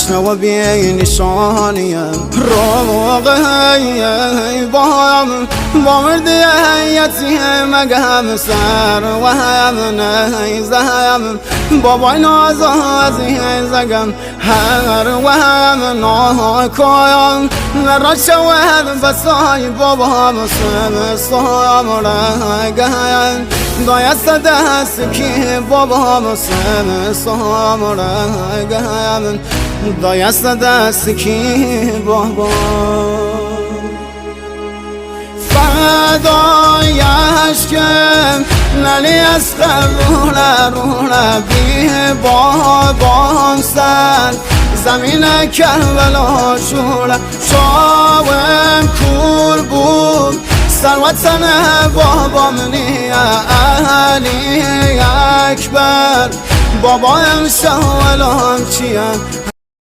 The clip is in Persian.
تشنه و بی نشانیم روغی بایم با مردی یتیم مگم سر و هم نیزم بابای نازازی زگم هر و هم ناکایم نرا شود بسای بابا مسلم سایم رگم دایست دست کی بابا مسلم سایم رگم دایست دست کی بابا فدایش کم نلی از رونا بی بابام سر زمین کربلا شوره شاوم کور بود سروتن بابام نی علی اکبر بابایم شاولام چیم